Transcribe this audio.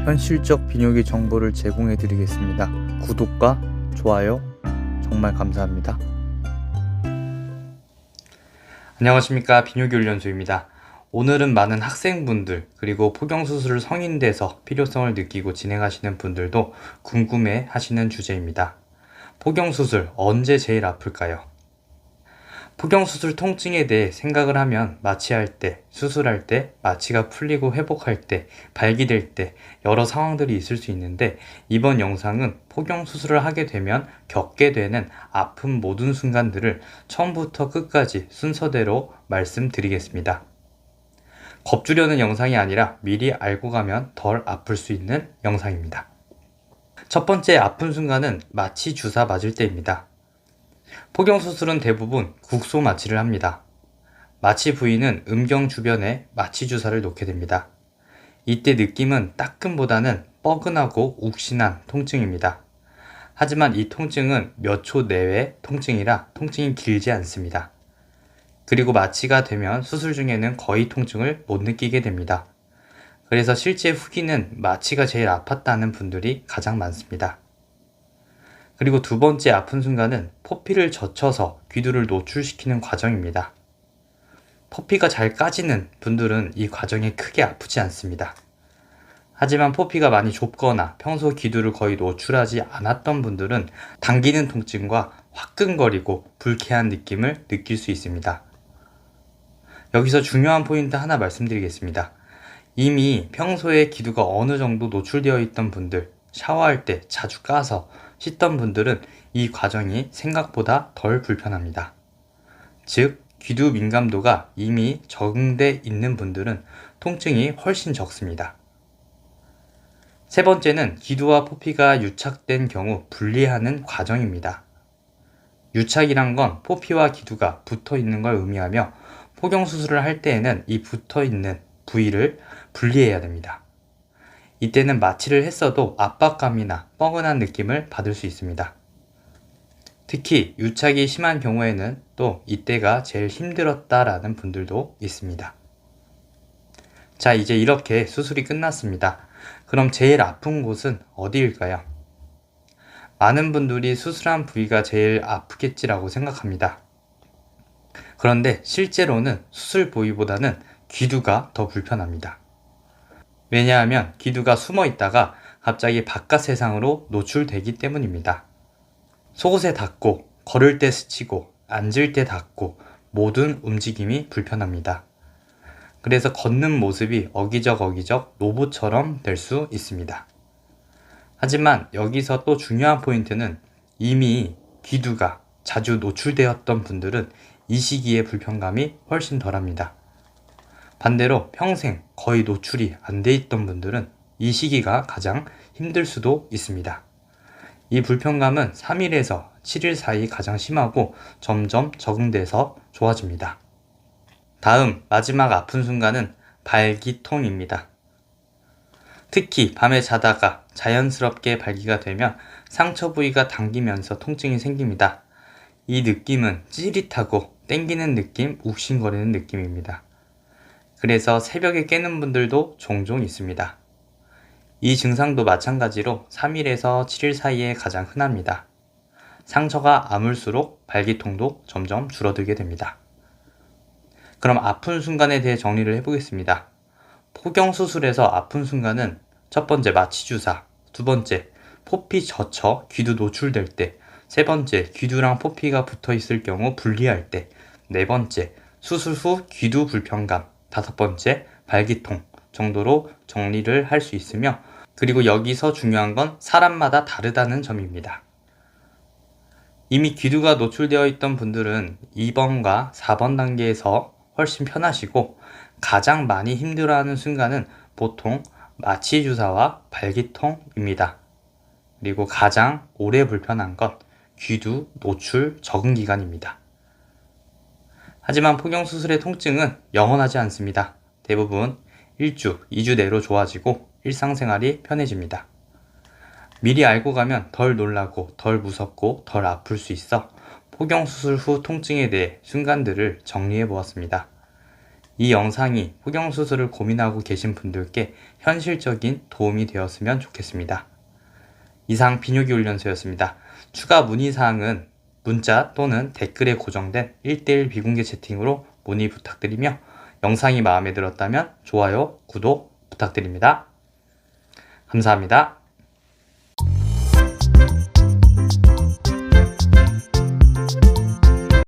현실적 비뇨기 정보를 제공해 드리겠습니다. 구독과 좋아요 정말 감사합니다. 안녕하십니까, 비뇨기훈련소입니다. 오늘은 많은 학생분들 그리고 포경수술을 성인 돼서 필요성을 느끼고 진행하시는 분들도 궁금해 하시는 주제입니다. 포경수술 언제 제일 아플까요? 포경수술 통증에 대해 생각을 하면 마취할 때, 수술할 때, 마취가 풀리고 회복할 때, 발기될 때 여러 상황들이 있을 수 있는데, 이번 영상은 포경수술을 하게 되면 겪게 되는 아픈 모든 순간들을 처음부터 끝까지 순서대로 말씀드리겠습니다. 겁주려는 영상이 아니라 미리 알고 가면 덜 아플 수 있는 영상입니다. 첫 번째 아픈 순간은 마취 주사 맞을 때입니다. 포경수술은 대부분 국소 마취를 합니다. 마취 부위는 음경 주변에 마취 주사를 놓게 됩니다. 이때 느낌은 따끔보다는 뻐근하고 욱신한 통증입니다. 하지만 이 통증은 몇 초 내외 통증이라 통증이 길지 않습니다. 그리고 마취가 되면 수술 중에는 거의 통증을 못 느끼게 됩니다. 그래서 실제 후기는 마취가 제일 아팠다는 분들이 가장 많습니다. 그리고 두 번째 아픈 순간은 포피를 젖혀서 귀두를 노출시키는 과정입니다. 포피가 잘 까지는 분들은 이 과정이 크게 아프지 않습니다. 하지만 포피가 많이 좁거나 평소 귀두를 거의 노출하지 않았던 분들은 당기는 통증과 화끈거리고 불쾌한 느낌을 느낄 수 있습니다. 여기서 중요한 포인트 하나 말씀드리겠습니다. 이미 평소에 귀두가 어느 정도 노출되어 있던 분들, 샤워할 때 자주 까서 씻던 분들은 이 과정이 생각보다 덜 불편합니다. 즉, 귀두 민감도가 이미 적응돼 있는 분들은 통증이 훨씬 적습니다. 세 번째는 귀두와 포피가 유착된 경우 분리하는 과정입니다. 유착이란 건 포피와 귀두가 붙어 있는 걸 의미하며 포경수술을 할 때에는 이 붙어 있는 부위를 분리해야 됩니다. 이때는 마취를 했어도 압박감이나 뻐근한 느낌을 받을 수 있습니다. 특히 유착이 심한 경우에는 또 이때가 제일 힘들었다라는 분들도 있습니다. 자, 이제 이렇게 수술이 끝났습니다. 그럼 제일 아픈 곳은 어디일까요? 많은 분들이 수술한 부위가 제일 아프겠지라고 생각합니다. 그런데 실제로는 수술 부위보다는 귀두가 더 불편합니다. 왜냐하면 귀두가 숨어 있다가 갑자기 바깥 세상으로 노출되기 때문입니다. 속옷에 닿고, 걸을 때 스치고, 앉을 때 닿고, 모든 움직임이 불편합니다. 그래서 걷는 모습이 어기적 로봇처럼 될 수 있습니다. 하지만 여기서 또 중요한 포인트는 이미 귀두가 자주 노출되었던 분들은 이 시기에 불편감이 훨씬 덜합니다. 반대로 평생 거의 노출이 안 돼 있던 분들은 이 시기가 가장 힘들 수도 있습니다. 이 불편감은 3일에서 7일 사이 가장 심하고 점점 적응돼서 좋아집니다. 다음 마지막 아픈 순간은 발기통입니다. 특히 밤에 자다가 자연스럽게 발기가 되면 상처 부위가 당기면서 통증이 생깁니다. 이 느낌은 찌릿하고 땡기는 느낌, 욱신거리는 느낌입니다. 그래서 새벽에 깨는 분들도 종종 있습니다. 이 증상도 마찬가지로 3일에서 7일 사이에 가장 흔합니다. 상처가 아물수록 발기통도 점점 줄어들게 됩니다. 그럼 아픈 순간에 대해 정리를 해보겠습니다. 포경수술에서 아픈 순간은 첫 번째 마취주사, 두 번째 포피 젖혀 귀두 노출될 때, 세 번째 귀두랑 포피가 붙어 있을 경우 분리할 때, 네 번째 수술 후 귀두 불편감, 다섯 번째 발기통 정도로 정리를 할 수 있으며, 그리고 여기서 중요한 건 사람마다 다르다는 점입니다. 이미 귀두가 노출되어 있던 분들은 2번과 4번 단계에서 훨씬 편하시고, 가장 많이 힘들어하는 순간은 보통 마취 주사와 발기통입니다. 그리고 가장 오래 불편한 건 귀두 노출 적응 기간입니다. 하지만 포경수술의 통증은 영원하지 않습니다. 대부분 1주, 2주 내로 좋아지고 일상생활이 편해집니다. 미리 알고 가면 덜 놀라고 덜 무섭고 덜 아플 수 있어 포경수술 후 통증에 대해 순간들을 정리해 보았습니다. 이 영상이 포경수술을 고민하고 계신 분들께 현실적인 도움이 되었으면 좋겠습니다. 이상 비뇨기 훈련소였습니다. 추가 문의사항은 문자 또는 댓글에 고정된 1:1 비공개 채팅으로 문의 부탁드리며 영상이 마음에 들었다면 좋아요, 구독 부탁드립니다. 감사합니다.